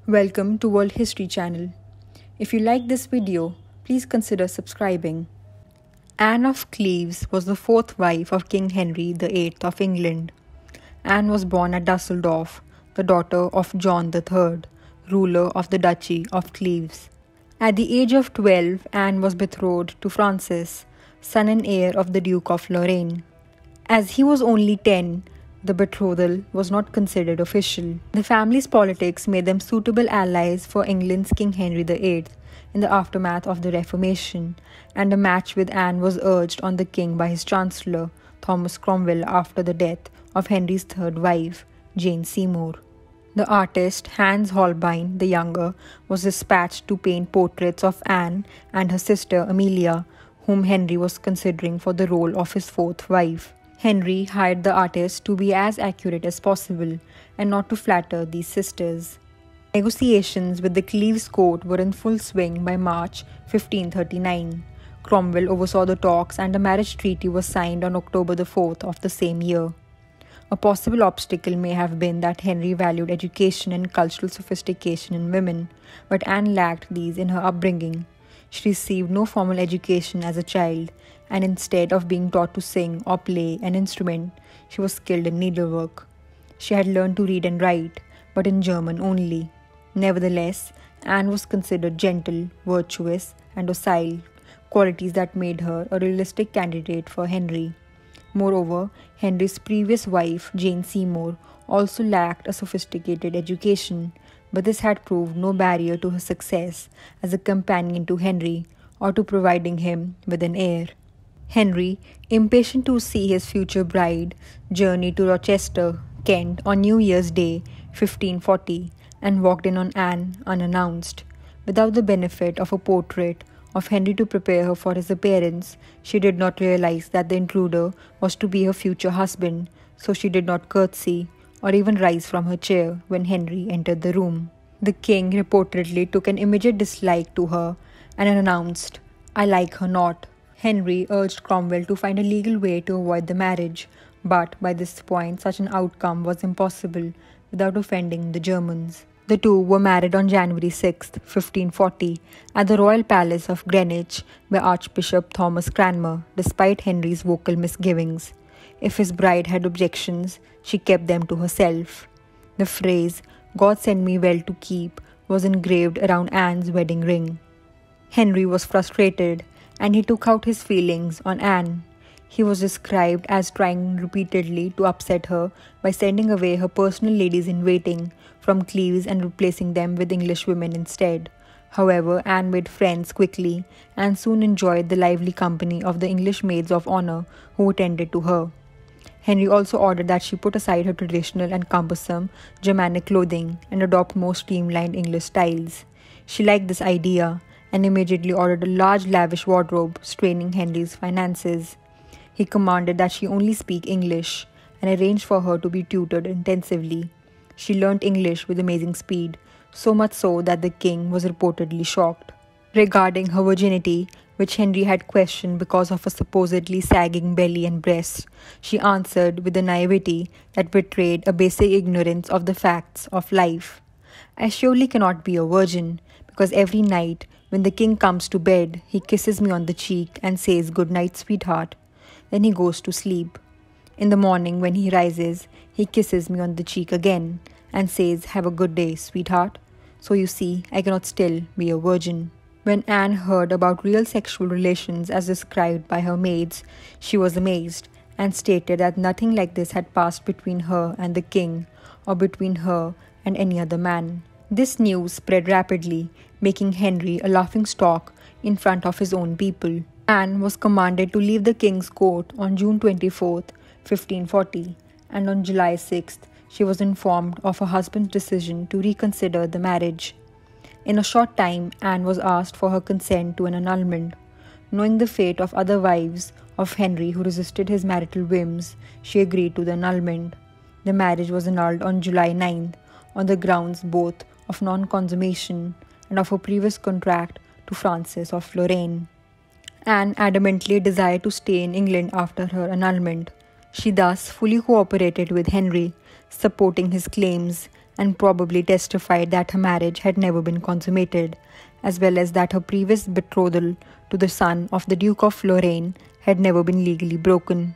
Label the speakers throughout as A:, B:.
A: Welcome to World History Channel. If you like this video, please consider subscribing. Anne of Cleves was the fourth wife of King Henry VIII of England. Anne was born at Dusseldorf, the daughter of John III, ruler of the Duchy of Cleves. At the age of 12, Anne was betrothed to Francis, son and heir of the Duke of Lorraine. As he was only 10, the betrothal was not considered official. The family's politics made them suitable allies for England's King Henry VIII in the aftermath of the Reformation, and a match with Anne was urged on the king by his chancellor, Thomas Cromwell, after the death of Henry's third wife, Jane Seymour. The artist Hans Holbein the Younger was dispatched to paint portraits of Anne and her sister Amelia, whom Henry was considering for the role of his fourth wife. Henry hired the artist to be as accurate as possible and not to flatter these sisters. Negotiations with the Cleves court were in full swing by March 1539. Cromwell oversaw the talks and a marriage treaty was signed on October the 4th of the same year. A possible obstacle may have been that Henry valued education and cultural sophistication in women, but Anne lacked these in her upbringing. She received no formal education as a child, and instead of being taught to sing or play an instrument, she was skilled in needlework. She had learned to read and write, but in German only. Nevertheless, Anne was considered gentle, virtuous, and docile, qualities that made her a realistic candidate for Henry. Moreover, Henry's previous wife, Jane Seymour, also lacked a sophisticated education, but this had proved no barrier to her success as a companion to Henry or to providing him with an heir. Henry, impatient to see his future bride, journeyed to Rochester, Kent on New Year's Day, 1540, and walked in on Anne unannounced. Without the benefit of a portrait of Henry to prepare her for his appearance, she did not realize that the intruder was to be her future husband, so she did not curtsy or even rise from her chair when Henry entered the room. The king reportedly took an immediate dislike to her and announced, "I like her not." Henry urged Cromwell to find a legal way to avoid the marriage, but by this point such an outcome was impossible without offending the Germans. The two were married on January 6, 1540, at the Royal Palace of Greenwich by Archbishop Thomas Cranmer, despite Henry's vocal misgivings. If his bride had objections, she kept them to herself. The phrase, "God send me well to keep," was engraved around Anne's wedding ring. Henry was frustrated, and he took out his feelings on Anne. He was described as trying repeatedly to upset her by sending away her personal ladies-in-waiting from Cleves and replacing them with English women instead. However, Anne made friends quickly and soon enjoyed the lively company of the English maids of honor who attended to her. Henry also ordered that she put aside her traditional and cumbersome Germanic clothing and adopt more streamlined English styles. She liked this idea and immediately ordered a large lavish wardrobe, straining Henry's finances. He commanded that she only speak English and arranged for her to be tutored intensively. She learnt English with amazing speed, so much so that the king was reportedly shocked. Regarding her virginity, which Henry had questioned because of her supposedly sagging belly and breasts, she answered with a naivety that betrayed a basic ignorance of the facts of life. "I surely cannot be a virgin, because every night when the king comes to bed, he kisses me on the cheek and says, 'Good night, sweetheart.' Then he goes to sleep. In the morning when he rises, he kisses me on the cheek again and says, 'Have a good day, sweetheart.' So you see, I cannot still be a virgin." When Anne heard about real sexual relations as described by her maids, she was amazed and stated that nothing like this had passed between her and the king or between her and any other man. This news spread rapidly, making Henry a laughingstock in front of his own people. Anne was commanded to leave the king's court on June 24th, 1540, and on July 6th, she was informed of her husband's decision to reconsider the marriage. In a short time, Anne was asked for her consent to an annulment. Knowing the fate of other wives of Henry who resisted his marital whims, she agreed to the annulment. The marriage was annulled on July 9th, on the grounds both of non-consummation and of her previous contract to Francis of Lorraine. Anne adamantly desired to stay in England after her annulment. She thus fully cooperated with Henry, supporting his claims and probably testified that her marriage had never been consummated, as well as that her previous betrothal to the son of the Duke of Lorraine had never been legally broken.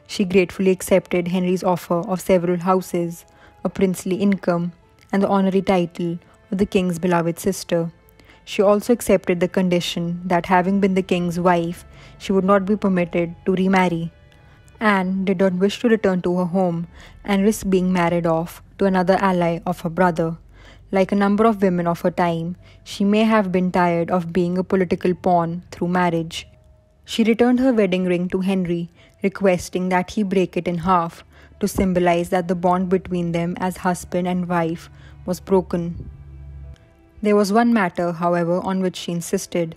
A: She gratefully accepted Henry's offer of several houses, a princely income, and the honorary title of the king's beloved sister. She also accepted the condition that, having been the king's wife, she would not be permitted to remarry. Anne did not wish to return to her home and risk being married off to another ally of her brother. Like a number of women of her time, she may have been tired of being a political pawn through marriage. She returned her wedding ring to Henry, requesting that he break it in half to symbolize that the bond between them as husband and wife was broken. There was one matter, however, on which she insisted.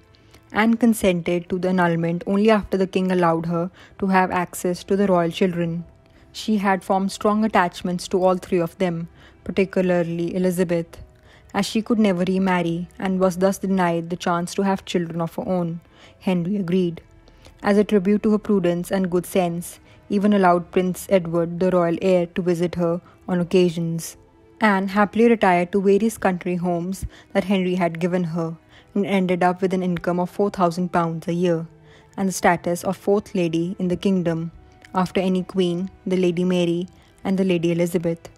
A: Anne consented to the annulment only after the king allowed her to have access to the royal children. She had formed strong attachments to all three of them, particularly Elizabeth, as she could never remarry and was thus denied the chance to have children of her own. Henry agreed. As a tribute to her prudence and good sense, even allowed Prince Edward, the royal heir, to visit her on occasions. Anne happily retired to various country homes that Henry had given her and ended up with an income of £4,000 a year and the status of fourth lady in the kingdom, after any queen, the Lady Mary and the Lady Elizabeth.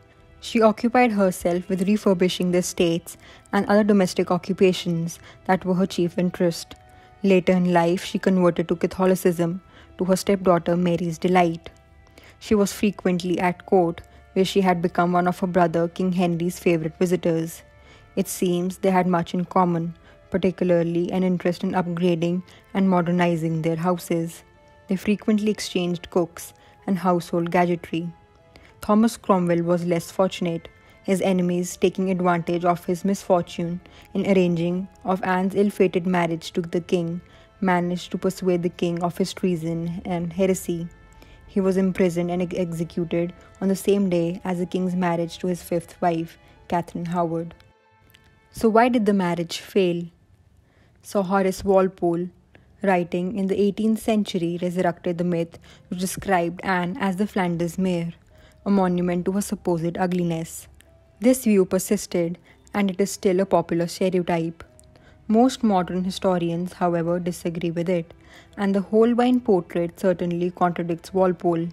A: She occupied herself with refurbishing the estates and other domestic occupations that were her chief interest. Later in life, she converted to Catholicism, to her stepdaughter Mary's delight. She was frequently at court, where she had become one of her brother King Henry's favourite visitors. It seems they had much in common, particularly an interest in upgrading and modernizing their houses. They frequently exchanged cooks and household gadgetry. Thomas Cromwell was less fortunate, his enemies taking advantage of his misfortune in arranging of Anne's ill-fated marriage to the king, managed to persuade the king of his treason and heresy. He was imprisoned and executed on the same day as the king's marriage to his fifth wife, Catherine Howard. So why did the marriage fail? Sir Horace Walpole, writing in the 18th century, resurrected the myth which described Anne as the Flanders mare, a monument to her supposed ugliness. This view persisted, and it is still a popular stereotype. Most modern historians, however, disagree with it, and the Holbein portrait certainly contradicts Walpole.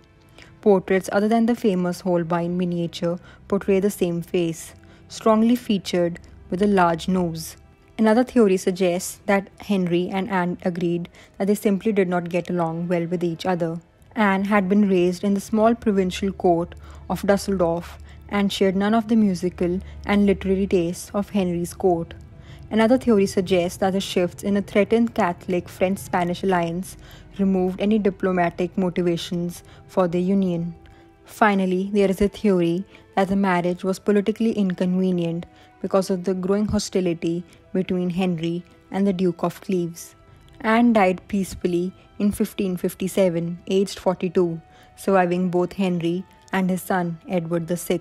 A: Portraits other than the famous Holbein miniature portray the same face, strongly featured with a large nose. Another theory suggests that Henry and Anne agreed that they simply did not get along well with each other. Anne had been raised in the small provincial court of Dusseldorf and shared none of the musical and literary tastes of Henry's court. Another theory suggests that the shifts in a threatened Catholic French-Spanish alliance removed any diplomatic motivations for their union. Finally, there is a theory that the marriage was politically inconvenient because of the growing hostility between Henry and the Duke of Cleves. Anne died peacefully in 1557, aged 42, surviving both Henry and his son Edward VI.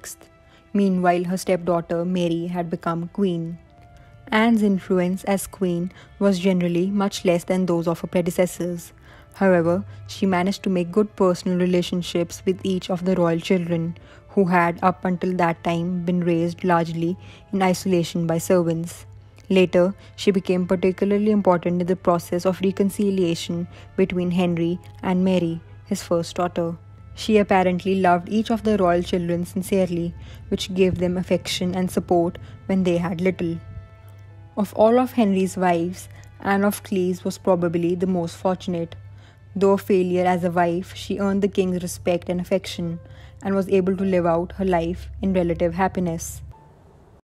A: Meanwhile, her stepdaughter Mary had become queen. Anne's influence as queen was generally much less than those of her predecessors. However, she managed to make good personal relationships with each of the royal children, who had up until that time been raised largely in isolation by servants. Later, she became particularly important in the process of reconciliation between Henry and Mary, his first daughter. She apparently loved each of the royal children sincerely, which gave them affection and support when they had little. Of all of Henry's wives, Anne of Cleves was probably the most fortunate. Though a failure as a wife, she earned the king's respect and affection, and was able to live out her life in relative happiness.